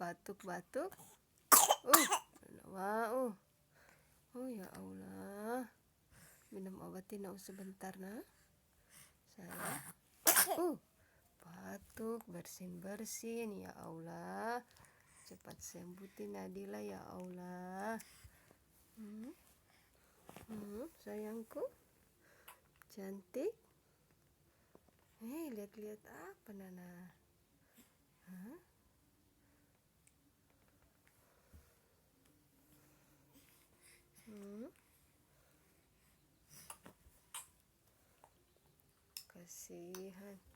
batuk-batuk. Mau. Oh ya Allah. Minum obatnya sebentar nah. Saya. Batuk, bersin-bersin ya Allah. Cepat sembuhin Nadila ya Allah. Sayangku. Cantik. Lihat-lihat apa Nana? Kasihan.